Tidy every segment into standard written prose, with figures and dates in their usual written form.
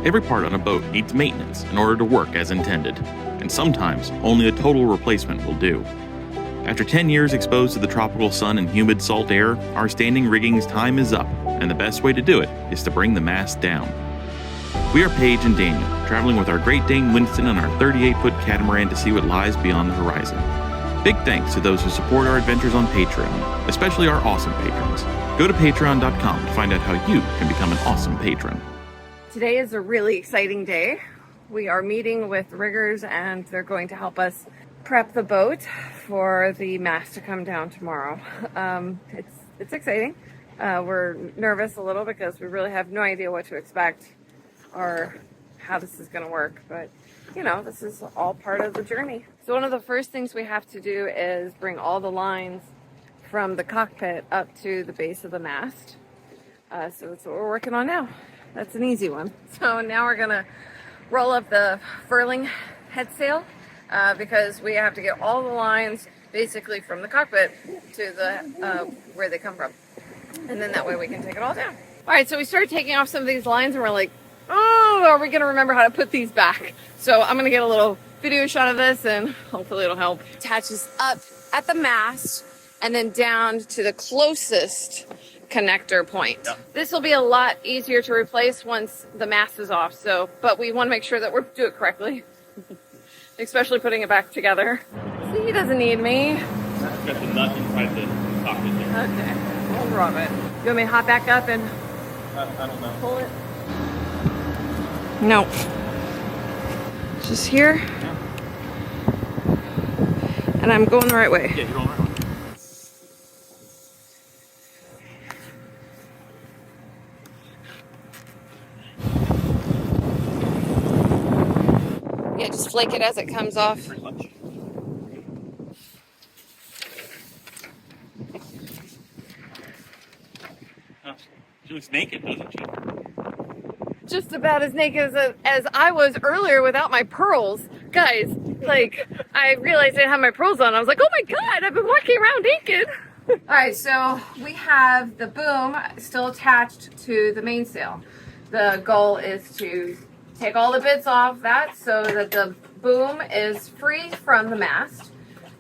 Every part on a boat needs maintenance in order to work as intended, and sometimes only a total replacement will do. After 10 years exposed to the tropical sun and humid salt air, our standing rigging's time is up, and the best way to do it is to bring the mast down. We are Paige and Daniel, traveling with our Great Dane Winston on our 38-foot catamaran to see what lies beyond the horizon. Big thanks to those who support our adventures on Patreon, especially our awesome patrons. Go to patreon.com to find out how you can become an awesome patron. Today is a really exciting day. We are meeting with riggers and they're going to help us prep the boat for the mast to come down tomorrow. It's exciting. We're nervous a little because we really have no idea what to expect or how this is going to work, but you know, this is all part of the journey. So one of the first things we have to do is bring all the lines from the cockpit up to the base of the mast. So that's what we're working on now. That's an easy one. So now we're gonna roll up the furling head sail because we have to get all the lines basically from the cockpit to the where they come from. And then that way we can take it all down. All right, so we started taking off some of these lines and we're like, oh, are we gonna remember how to put these back? So I'm gonna get a little video shot of this and hopefully it'll help. Attaches up at the mast and then down to the closest connector point. Yep. This will be a lot easier to replace once the mast is off. So, but we want to make sure that we do it correctly, especially putting it back together. See, he doesn't need me. I've got the nut inside the cockpit there. Okay, we'll drop it. You want me to hop back up and I don't know. Pull it? No. Just here. Yeah. And I'm going the right way. Yeah, you're going the right way. Yeah, just flake it as it comes off. Pretty much. She looks naked, doesn't she? Just about as naked as I was earlier without my pearls. Guys, like, I realized I didn't have my pearls on. I was like, oh my God, I've been walking around naked. All right, so we have the boom still attached to the mainsail. The goal is to take all the bits off that so that the boom is free from the mast.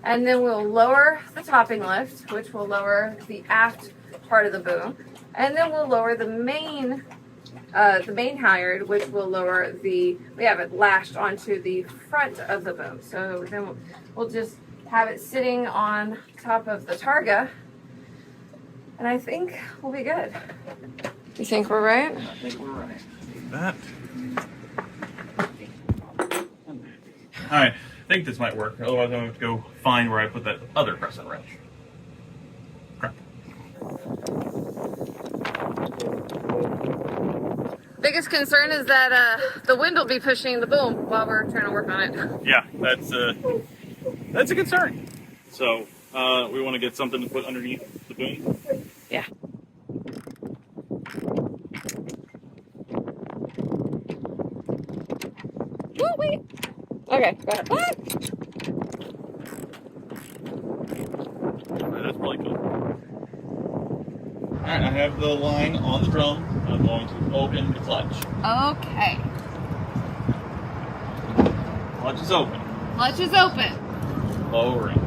And then we'll lower the topping lift, which will lower the aft part of the boom. And then we'll lower the main halyard, which will lower we have it lashed onto the front of the boom. So then we'll just have it sitting on top of the targa. And I think we'll be good. You think we're right? I think we're right. That. Alright, I think this might work. Otherwise I'm going to have to go find where I put that other crescent wrench. Crap. Biggest concern is that the wind will be pushing the boom while we're trying to work on it. Yeah, that's a concern. So we want to get something to put underneath the boom. Yeah. Oh wait. Okay, got it. Alright, that's probably good. Alright, I have the line on the drum. I'm going to open the clutch. Okay. Clutch is open. Clutch is open. Lowering.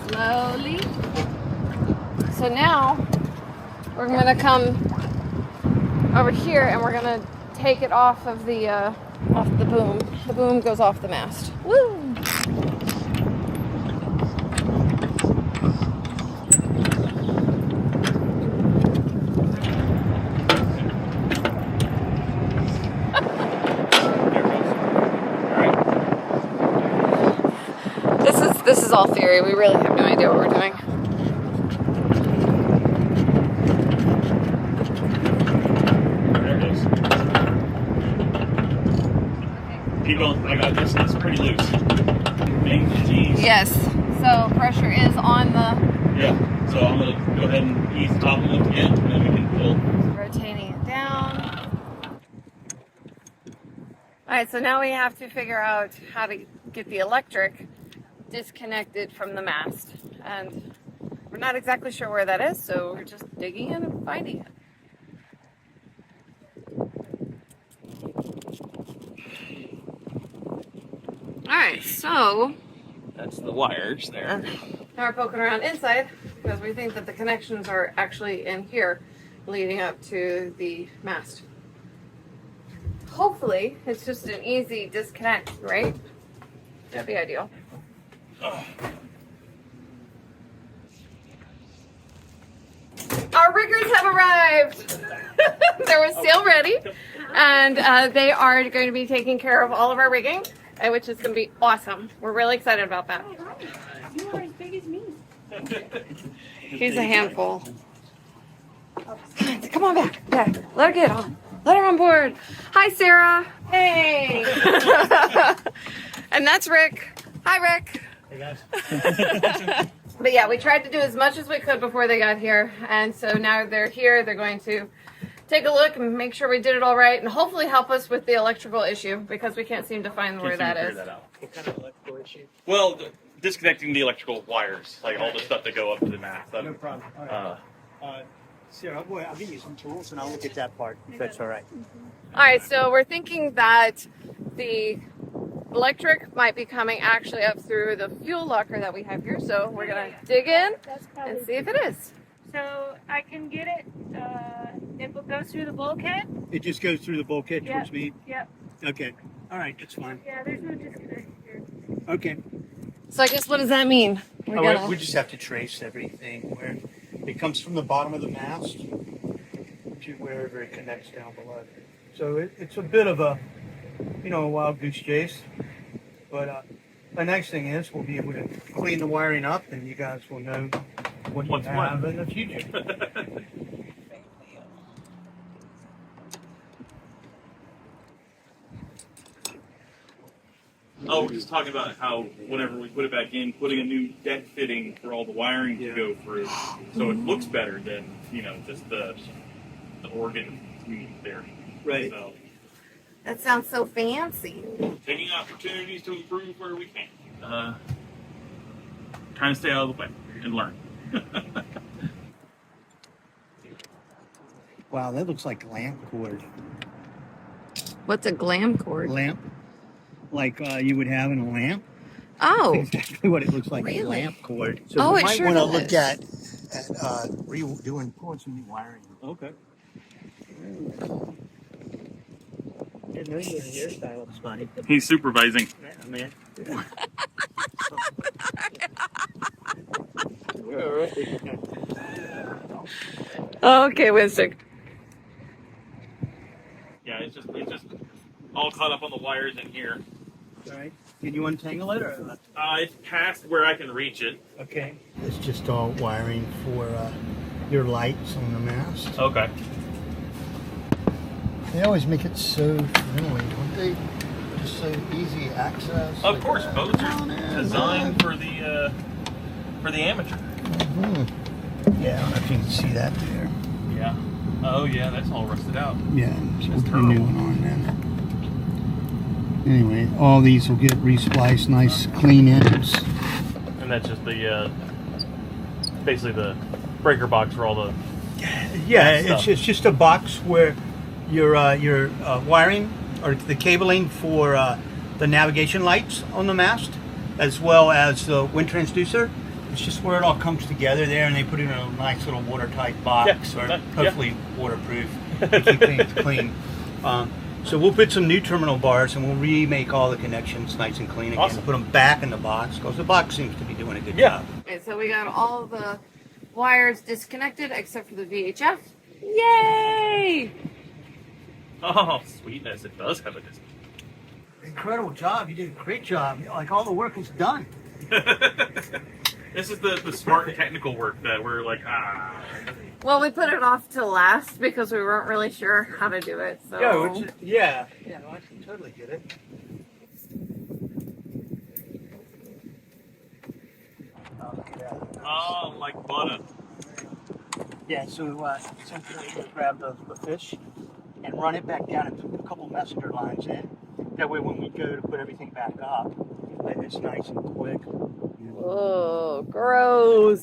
Slowly. So now we're gonna come over here and we're gonna take it off of the boom. The boom goes off the mast. Woo! This is all theory. We really have no idea what we're doing. There it is. Keep going. I got this. It's pretty loose. Jeez. Yes. So pressure is on the... Yeah. So I'm going to go ahead and ease the top of it again, and then we can pull. Rotating it down. All right, so now we have to figure out how to get the electric disconnected from the mast, and we're not exactly sure where that is, so we're just digging in and finding it. So That's the wires there. now we're poking around inside because we think that the connections are actually in here leading up to the mast. Hopefully it's just an easy disconnect, right? That'd be ideal. Our riggers have arrived. They're sail ready, and they are going to be taking care of all of our rigging, which is going to be awesome. We're really excited about that. You are as big as me. She's a handful. Come on back. Yeah, let her get on. Let her on board. Hi, Sarah. Hey. And that's Rick. Hi, Rick. Hey guys. But yeah, we tried to do as much as we could before they got here, and so now they're here. They're going to take a look and make sure we did it all right, and hopefully help us with the electrical issue because we can't seem to find where that is. What kind of electrical issue? Well, disconnecting the electrical wires, like all the stuff that go up to the mast. No problem. All right. Sarah, I'll give you some tools and I'll look at that part, if that's all right. All right, so we're thinking that the electric might be coming actually up through the fuel locker that we have here, so we're gonna dig in That's and probably see if it is. so. I can get it. It goes through the bulkhead. It just goes through the bulkhead Yep. towards me? Yep. Okay. All right, that's fine. Yeah. There's no disconnect here. Okay. So I guess what does that mean? We're All right, gonna- we just have to trace everything where it comes from the bottom of the mast to wherever it connects down below. So it's a bit of a, a wild goose chase. But the nice thing is we'll be able to clean the wiring up and you guys will know what you What's have what. in the future. Oh, we're just talking about how whenever we put it back in, putting a new deck fitting for all the wiring to go through, so it looks better than just the organ there. Right. So That sounds so fancy. taking opportunities to improve where we can. Trying to stay out of the way and learn. Wow, that looks like lamp cord. What's a glam cord? Lamp? Like you would have in a lamp? Oh, Exactly what it looks like, Really? a lamp cord. So Oh, we it might sure want to does. look at pulling some new wiring. Okay. Didn't know you were a hairstylist, buddy. He's supervising. Yeah, man. okay, Winston. Yeah, it's just all caught up on the wires in here. All right. Can you untangle it or? It's past where I can reach it. Okay. It's just all wiring for your lights on the mast. Okay. They always make it so friendly, don't they? Just so easy access. Of like course, that. boats Down are there, designed for the amateur. Mhm. Yeah, I don't know if you can see that there. Yeah. Oh yeah, that's all rusted out. Yeah, so we'll That's put a new terrible. one on then. Anyway, all these will get respliced, nice clean ends. And that's just the basically the breaker box for all the. Yeah, Stuff. it's just a box where your wiring or the cabling for the navigation lights on the mast, as well as the wind transducer. It's just where it all comes together there, and they put it in a nice little watertight box, Yeah, or yeah. hopefully waterproof, to keep things clean. So we'll put some new terminal bars, and we'll remake all the connections nice and clean again. Awesome. Put them back in the box because the box seems to be doing a good Yeah. job. Okay, so we got all the wires disconnected except for the VHF. Yay! Oh, sweetness! It does have a disc. Incredible job! You did a great job. Like all the work is done. This is the smart technical work that we're like, Well, we put it off to last because we weren't really sure how to do it. So Yeah, no, I can totally get it. oh, like butter. Yeah, so essentially you grab the fish and run it back down and put a couple messenger lines in. That way when we go to put everything back up, it's nice and quick. Oh, gross.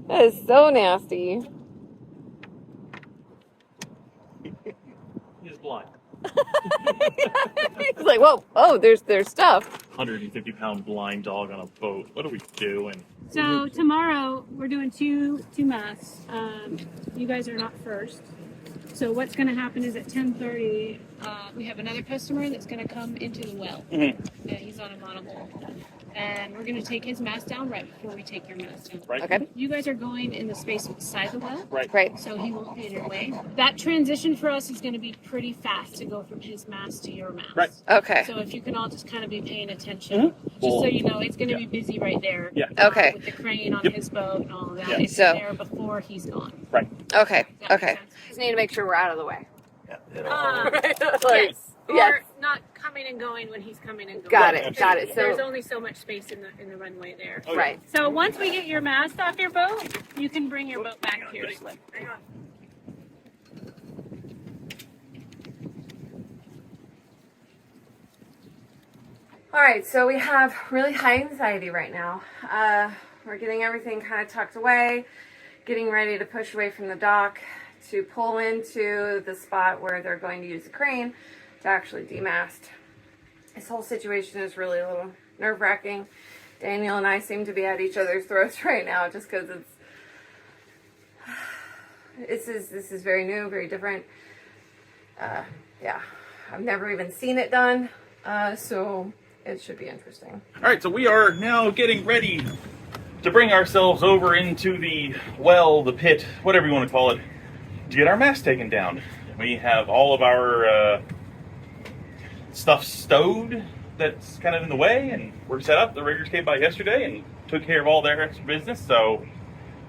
That is so nasty. He's blind. He's like, whoa, oh, there's stuff. 150-pound blind dog on a boat. What are we doing? So tomorrow we're doing two masts. You guys are not first. So what's going to happen is at 10:30, we have another customer that's going to come into the well. Yeah, he's on a monohull. And we're going to take his mast down right before we take your mast down. Right. Okay. You guys are going in the space beside the well. Right. So he won't get in your way. That transition for us is going to be pretty fast to go from his mast to your mast. Right. Okay. So if you can all just kind of be paying attention, just so you know, it's going to be busy right there. Yeah. Okay. With the crane on his boat and all of that. Yeah. It's So- there before he's gone. Right. Okay. Does that make Okay. sense? Just need to make sure we're out of the way. Yes. Or Yes. not coming and going when he's coming and going. Got it. Got it. There's So only so much space in the runway there. Oh, yeah. right. So once we get your mast off your boat, you can bring your boat back to your slip. All right, so we have really high anxiety right now. We're getting everything kind of tucked away, getting ready to push away from the dock to pull into the spot where they're going to use the crane to actually demast. This whole situation is really a little nerve-wracking. Daniel and I seem to be at each other's throats right now just because this is very new, very different. Yeah, I've never even seen it done, so it should be interesting. All right, so we are now getting ready to bring ourselves over into the well, the pit, whatever you want to call it, to get our mast taken down. We have all of our stuff stowed that's kind of in the way, and we're set up. The riggers came by yesterday and took care of all their extra business, so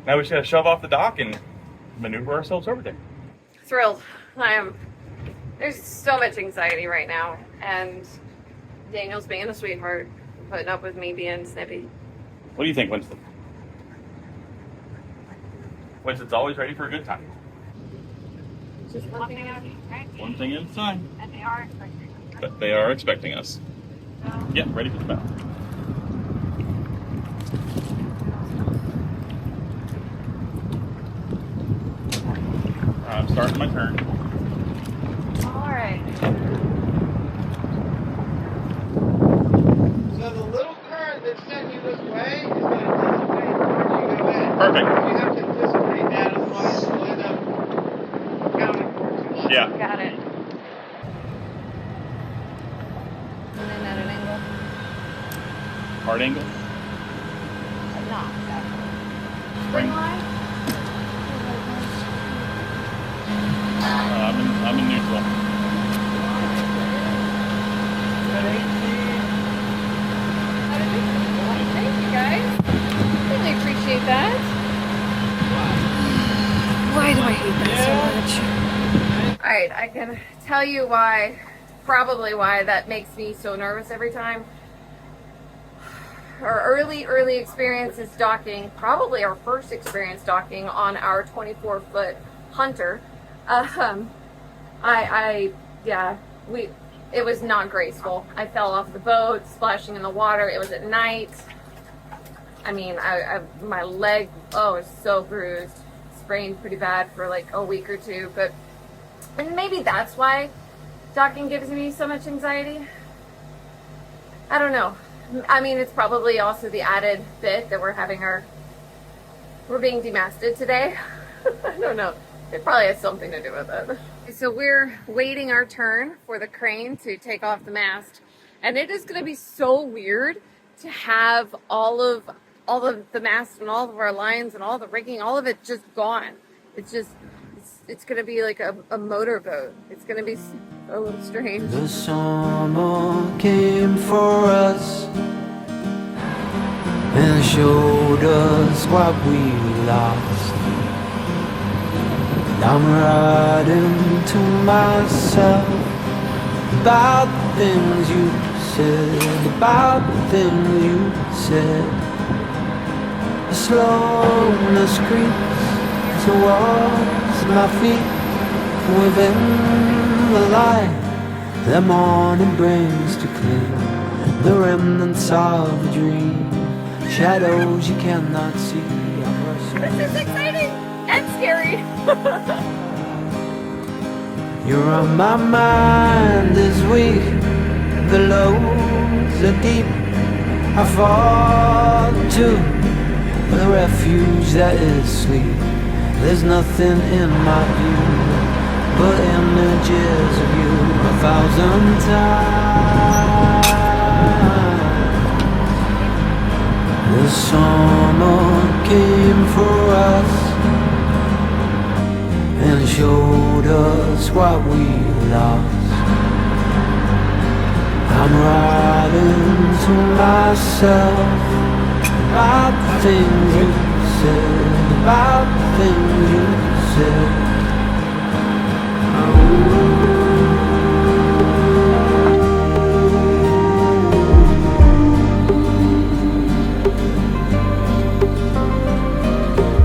now we just gotta shove off the dock and maneuver ourselves over there. Thrilled. There's so much anxiety right now, and Daniel's being a sweetheart, putting up with me being snippy. What do you think, Winston? Winston's always ready for a good time. Just one thing at a time, right? One thing at a time. And they are expecting. But they are expecting us. Yeah, ready for the battle. I'm starting my turn. All right. So the little current that sent you this way is going to dissipate before you go in. Perfect. You have to anticipate that, otherwise you'll end up counting for it too much. Yeah. Got it. And then at an angle. Hard angle. Not exactly. Spring. line? I'm in neutral. Thank you guys. Really appreciate that. Why do I hate that so much? Alright, I can tell you why, probably why that makes me so nervous every time. Our early experience is docking, probably our first experience docking on our 24-foot Hunter. It was not graceful. I fell off the boat, splashing in the water. It was at night. I mean, my leg, was so bruised. Sprained pretty bad for like a week or two. And maybe that's why docking gives me so much anxiety. I don't know. I mean, it's probably also the added bit that we're being demasted today. I don't know. It probably has something to do with it. So we're waiting our turn for the crane to take off the mast. And it is going to be so weird to have all of the mast and all of our lines and all the rigging, all of it just gone. It's going to be like a motorboat. It's going to be a little strange. The summer came for us and showed us what we lost. And I'm writing to myself about the things you said, about the things you said. The slowness creeps towards my feet within the light the morning brings to clear the remnants of a dream, shadows you cannot see. This is exciting and scary. You're on my mind this week. The lows are deep. I fall to the refuge that is sweet. There's nothing in my view but images of you 1,000 times. The summer came for us and showed us what we lost. I'm writing to myself about the things you said, about the things you said.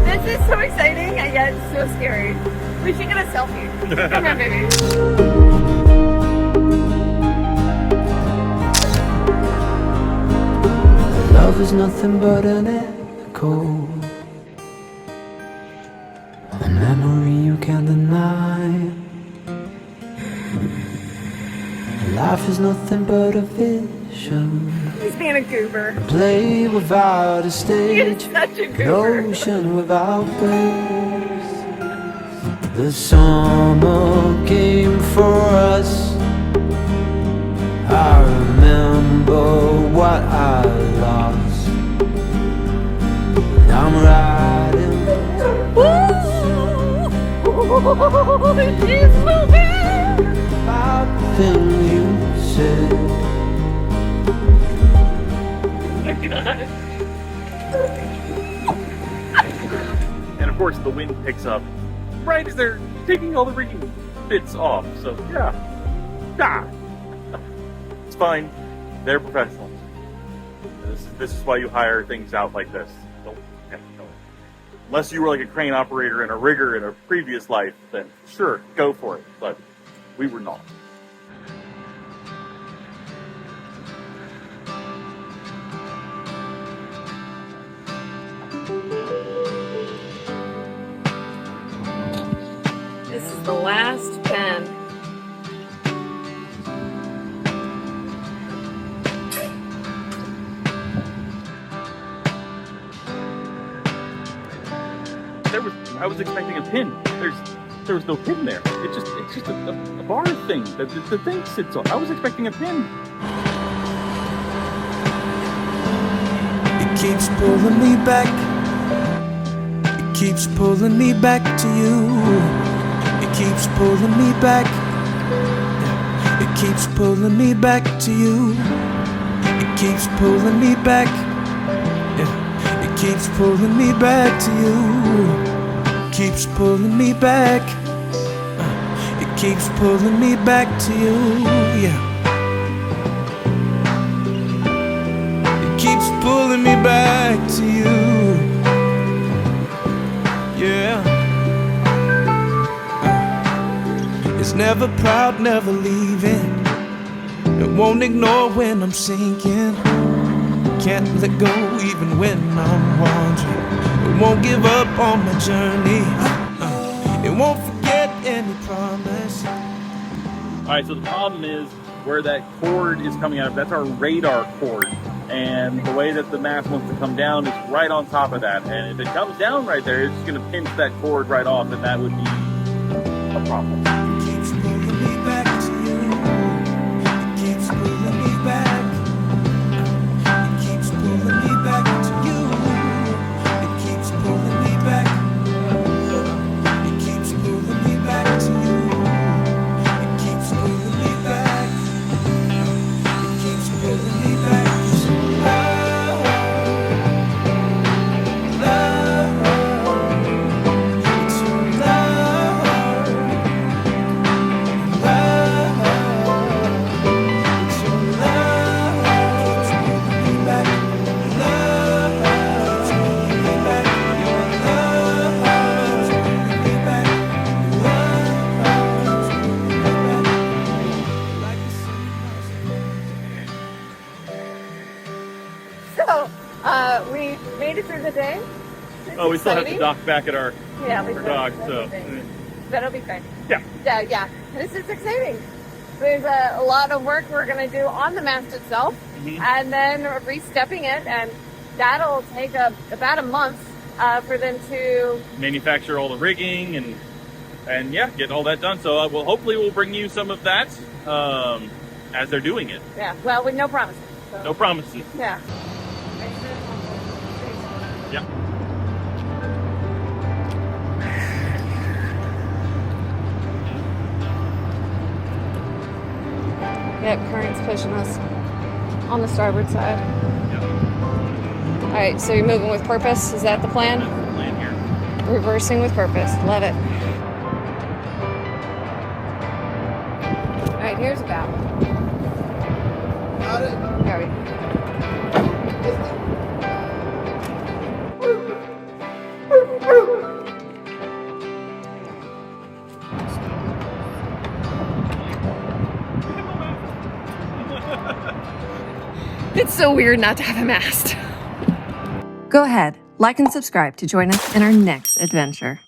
This is so exciting and yet so scary. We should get a selfie. Come here, baby. Love is nothing but an echo, a memory you can't deny. Life is nothing but a vision, He's being a goober. play without a He is stage, such a an goober. ocean without waves. The summer came for us. I remember what I lost. I'm riding. He's moving. About the things you said. And of course, the wind picks up right as they're taking all the rigging bits off. So yeah, it's fine. They're professionals. This is why you hire things out like this. Don't. Unless you were like a crane operator and a rigger in a previous life, then sure, go for it. But we were not. This is the last bend. I was expecting a pin. There was no pin there. It's just a bar thing that the thing sits on. I was expecting a pin. It keeps pulling me back. It keeps pulling me back to you. It keeps pulling me back. It keeps pulling me back to you. It keeps pulling me back. It keeps pulling me back to you. Keeps pulling me back. It keeps pulling me back to you. Yeah. It keeps pulling me back to you. Yeah. It's never proud, never leaving. It won't ignore when I'm sinking. Can't let go even when I'm wandering. It won't give up on my journey. It won't forget any promise. Alright, so the problem is where that cord is coming out of, that's our radar cord. And the way that the mast wants to come down is right on top of that. And if it comes down right there, it's just going to pinch that cord right off, and that would be a problem. It keeps pulling me back to you. It keeps pulling me back. It keeps pulling me back to you. It keeps pulling me back. It keeps pulling me back to you. It keeps pulling me back. It keeps pulling me back. So, we made it through the day. It's Oh, we still have to exciting. dock back at our Yeah, we our still dock, have to so do things. That'll be fine. yeah. yeah, this is exciting. There's a lot of work we're going to do on the mast itself, and then re-stepping it, and that'll take about a month for them to manufacture all the rigging and yeah, get all that done. So hopefully we'll bring you some of that as they're doing it. Yeah, well, with no promises. So. No promises. Yeah. Yeah. Yep, current's pushing us on the starboard side. Yep. All right, so you're moving with purpose. Is that the plan? That's the plan here. Reversing with purpose. Love it. All right, here's a bow. Got it. There we go. It's so weird not to have a mast. Go ahead, like and subscribe to join us in our next adventure.